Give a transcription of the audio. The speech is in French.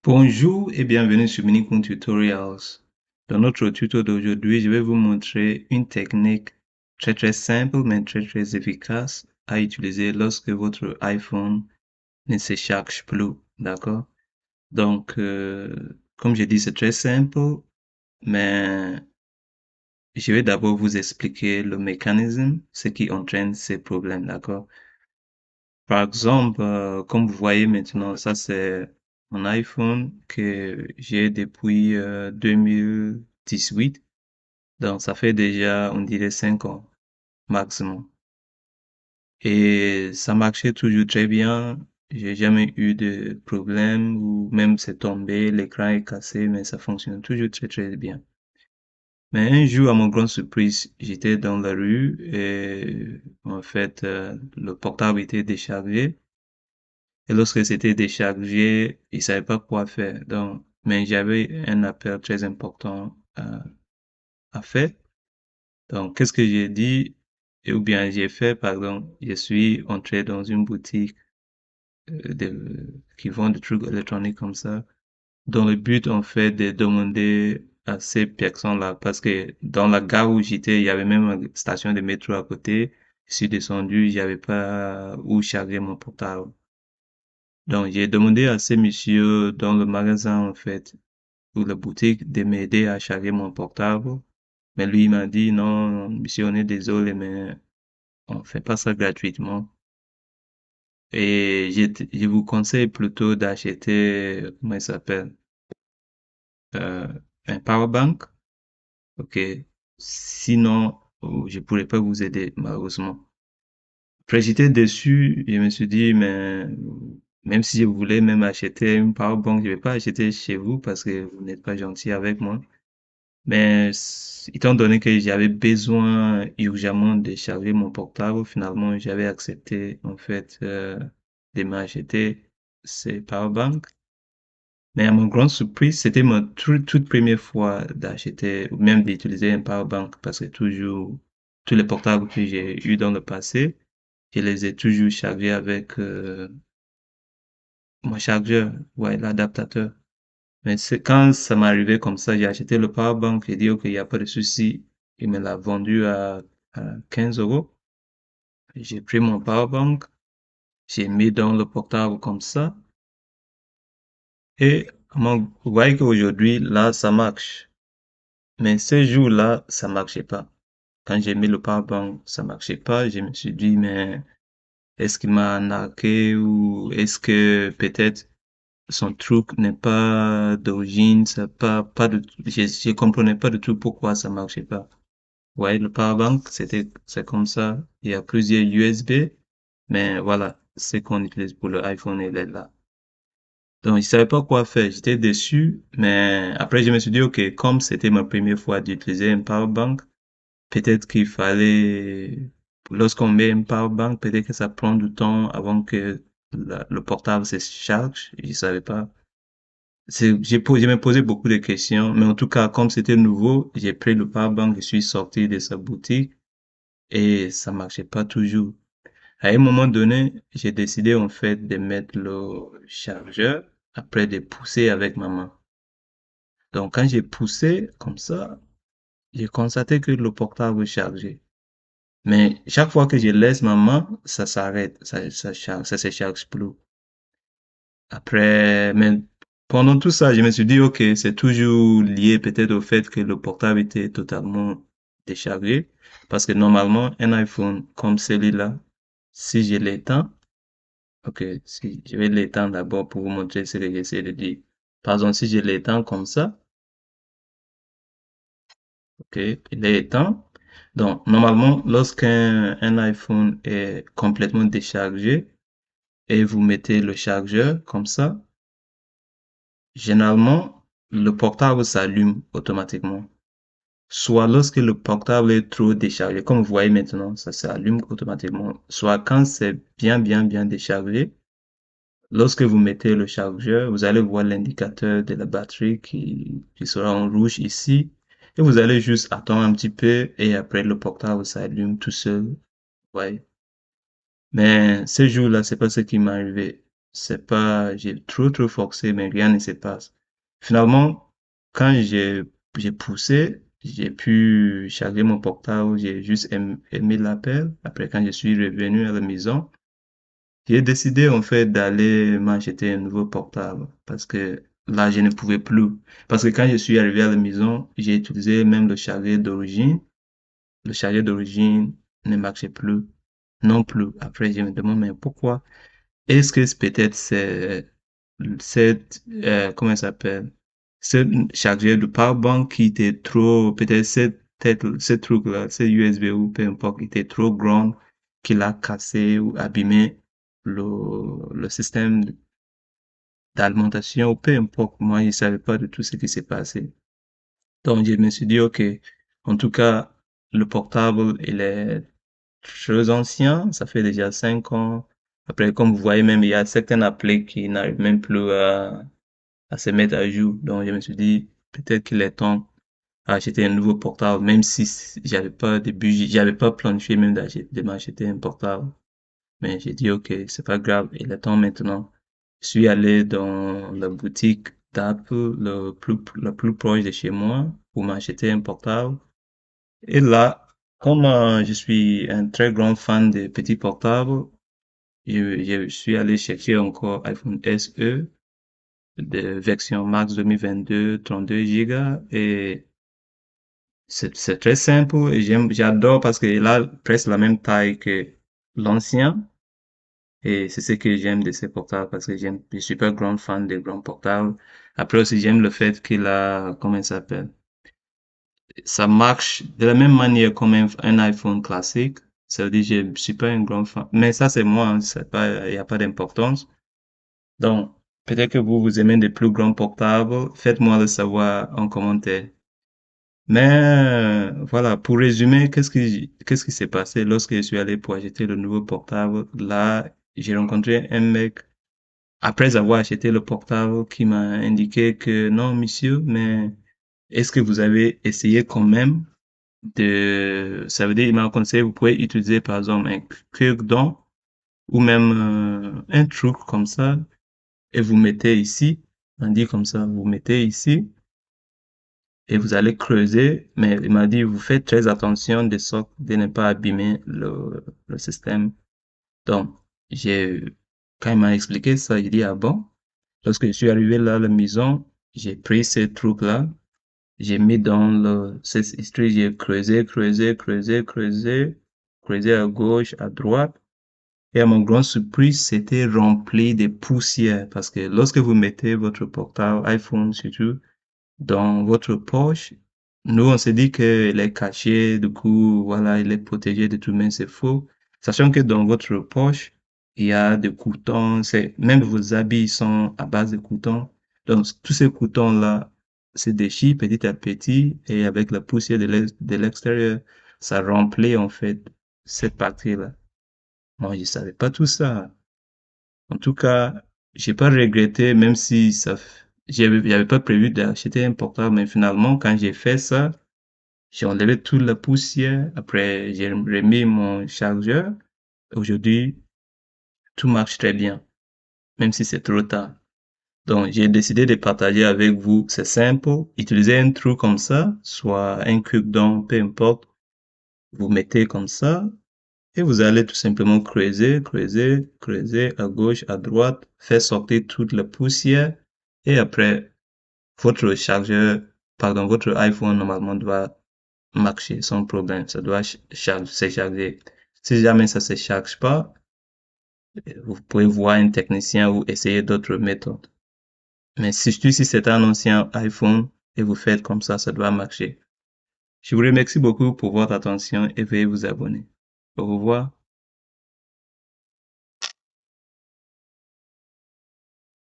Bonjour et bienvenue sur Minikun Tutorials. Dans notre tuto d'aujourd'hui, je vais vous montrer une technique très simple mais très efficace à utiliser lorsque votre iPhone ne se charge plus. D'accord? Donc, comme j'ai dit, c'est très simple, mais je vais d'abord vous expliquer le mécanisme, ce qui entraîne ces problèmes. D'accord? Par exemple, comme vous voyez maintenant, ça c'est mon iPhone que j'ai depuis 2018. Donc ça fait déjà, on dirait, 5 ans maximum. Et ça marchait toujours très bien. J'ai jamais eu de problème ou même c'est tombé, l'écran est cassé, mais ça fonctionne toujours très bien. Mais un jour, à mon grande surprise, j'étais dans la rue et en fait, le portable était déchargé. Et lorsque c'était déchargé, il savait pas quoi faire. Donc, mais j'avais un appel très important à faire. Donc, qu'est-ce que j'ai dit? Ou bien j'ai fait, par exemple, je suis entré dans une boutique qui vend des trucs électroniques comme ça, dans le but, en fait, de demander à ces personnes-là, parce que dans la gare où j'étais, il y avait même une station de métro à côté. Je suis descendu, j'avais pas où charger mon portable. Donc, j'ai demandé à ces messieurs dans le magasin, en fait, ou la boutique, de m'aider à charger mon portable. Mais lui, il m'a dit, non, monsieur, on est désolé, mais on fait pas ça gratuitement. Et je vous conseille plutôt d'acheter, comment il s'appelle, euh, un power bank. OK. Sinon, je pourrais pas vous aider, malheureusement. Après, j'étais déçu. Je me suis dit, mais même si je voulais même acheter une powerbank, je vais pas acheter chez vous parce que vous n'êtes pas gentil avec moi. Mais étant donné que j'avais besoin urgemment de charger mon portable, finalement, j'avais accepté, en fait, de m'acheter ces powerbanks. Mais à mon grande surprise, c'était ma toute première fois d'acheter ou même d'utiliser un powerbank parce que toujours, tous les portables que j'ai eu dans le passé, je les ai toujours chargés avec mon chargeur, ouais, l'adaptateur. Mais c'est quand ça m'est arrivé comme ça, j'ai acheté le powerbank, j'ai dit, OK, il n'y a pas de souci. Il me l'a vendu à 15 euros. J'ai pris mon powerbank, j'ai mis dans le portable comme ça. Et vous voyez qu'aujourd'hui, là, ça marche. Mais ce jour-là, ça marchait pas. Quand j'ai mis le powerbank, ça marchait pas. Je me suis dit, mais est-ce qu'il m'a arnaqué ou est-ce que peut-être son truc n'est pas d'origine, ça pas de, je comprenais pas du tout pourquoi ça marchait pas. Ouais, le powerbank, c'est comme ça. Il y a plusieurs USB, mais voilà, ce qu'on utilise pour le iPhone, il est là. Donc, je savais pas quoi faire. J'étais déçu, mais après, je me suis dit, OK, comme c'était ma première fois d'utiliser un powerbank, peut-être qu'il fallait, lorsqu'on met un powerbank, peut-être que ça prend du temps avant que le portable se charge. Je savais pas. Je me posais beaucoup de questions, mais en tout cas, comme c'était nouveau, j'ai pris le powerbank, je suis sorti de sa boutique et ça marchait pas toujours. À un moment donné, j'ai décidé en fait de mettre le chargeur après de pousser avec ma main. Donc quand j'ai poussé comme ça, j'ai constaté que le portable chargeait. Mais chaque fois que je laisse ma main, ça s'arrête, ça se charge plus. Après, mais pendant tout ça, je me suis dit, OK, c'est toujours lié peut-être au fait que le portable était totalement déchargé. Parce que normalement, un iPhone comme celui-là, si je l'éteins, OK, si je vais l'éteindre d'abord pour vous montrer ce que j'essaie de dire. Par exemple, si je l'éteins comme ça, OK, il est éteint. Donc, normalement, lorsqu'un iPhone est complètement déchargé et vous mettez le chargeur comme ça, généralement, le portable s'allume automatiquement. Soit lorsque le portable est trop déchargé, comme vous voyez maintenant, ça s'allume automatiquement. Soit quand c'est bien déchargé, lorsque vous mettez le chargeur, vous allez voir l'indicateur de la batterie qui sera en rouge ici. Et vous allez juste attendre un petit peu et après le portable s'allume tout seul. Ouais. Mais ce jour-là, c'est pas ce qui m'est arrivé. C'est pas, j'ai trop forcé, mais rien ne se passe. Finalement, quand j'ai poussé, j'ai pu charger mon portable, j'ai juste aimé l'appel. Après, quand je suis revenu à la maison, j'ai décidé en fait d'aller m'acheter un nouveau portable parce que là, je ne pouvais plus. Parce que quand je suis arrivé à la maison, j'ai utilisé même le chargeur d'origine. Le chargeur d'origine ne marchait plus non plus. Après, je me demande, mais pourquoi? Est-ce que peut-être c'est cette, comment ça s'appelle? Ce chargeur de powerbank qui était trop, peut-être ce truc-là, ce USB ou peu importe, était trop grand, qu'il a cassé ou abîmé le système d'alimentation ou peu importe. Moi, je savais pas de tout ce qui s'est passé. Donc, je me suis dit, OK, en tout cas, le portable, il est très ancien, ça fait déjà 5 ans. Après, comme vous voyez même, il y a certaines applis qui n'arrivent même plus à se mettre à jour. Donc, je me suis dit, peut-être qu'il est temps d'acheter un nouveau portable, même si j'avais pas de budget, j'avais pas planifié même de m'acheter un portable. Mais j'ai dit, OK, c'est pas grave, il est temps maintenant. Je suis allé dans la boutique d'Apple la plus proche de chez moi pour m'acheter un portable. Et là, comme je suis un très grand fan des petits portables, je suis allé chercher encore iPhone SE de version Max 2022, 32 Go et c'est très simple et j'adore parce qu'il a presque la même taille que l'ancien et c'est ce que j'aime de ces portables parce que je suis pas grand fan des grands portables. Après aussi, j'aime le fait qu'il a, comment il s'appelle? Ça marche de la même manière comme un iPhone classique. Ça veut dire, je suis pas un grand fan. Mais ça, c'est moi, hein, c'est pas, il y a pas d'importance. Donc, peut-être que vous aimez des plus grands portables. Faites-moi le savoir en commentaire. Mais, voilà, pour résumer, qu'est-ce qui s'est passé lorsque je suis allé pour acheter le nouveau portable? Là, j'ai rencontré un mec après avoir acheté le portable qui m'a indiqué que non, monsieur, mais est-ce que vous avez essayé quand même ça veut dire, il m'a conseillé, vous pouvez utiliser par exemple un cure-dent ou même un truc comme ça et vous mettez ici, on dit comme ça, vous mettez ici et vous allez creuser, mais il m'a dit, vous faites très attention de sorte de ne pas abîmer le système. Donc, j'ai, quand il m'a expliqué ça, il dit, ah bon? Lorsque je suis arrivé là à la maison, j'ai pris ce truc-là, j'ai mis dans cette histoire, j'ai creusé à gauche, à droite. Et à mon grande surprise, c'était rempli de poussière parce que lorsque vous mettez votre portable, iPhone surtout, dans votre poche, nous, on se dit qu'il est caché, du coup, voilà, il est protégé de tout, mais c'est faux. Sachant que dans votre poche, il y a des coutons, même vos habits sont à base de coutons. Donc, tous ces coutons-là se déchirent petit à petit et avec la poussière de l'extérieur, ça remplit, en fait, cette partie-là. Moi, je savais pas tout ça. En tout cas, j'ai pas regretté, même si j'avais pas prévu d'acheter un portable, mais finalement, quand j'ai fait ça, j'ai enlevé toute la poussière. Après, j'ai remis mon chargeur. Aujourd'hui, tout marche très bien, même si c'est trop tard. Donc, j'ai décidé de partager avec vous. C'est simple. Utilisez un truc comme ça, soit un cure-dent, peu importe. Vous mettez comme ça, et vous allez tout simplement creuser à gauche, à droite, faire sortir toute la poussière. Et après, votre chargeur, pardon, votre iPhone normalement doit marcher sans problème. Ça doit se charger. Si jamais ça se charge pas, vous pouvez voir un technicien ou essayer d'autres méthodes. Mais surtout si c'est un ancien iPhone et vous faites comme ça doit marcher. Je vous remercie beaucoup pour votre attention et veuillez vous abonner. Au revoir.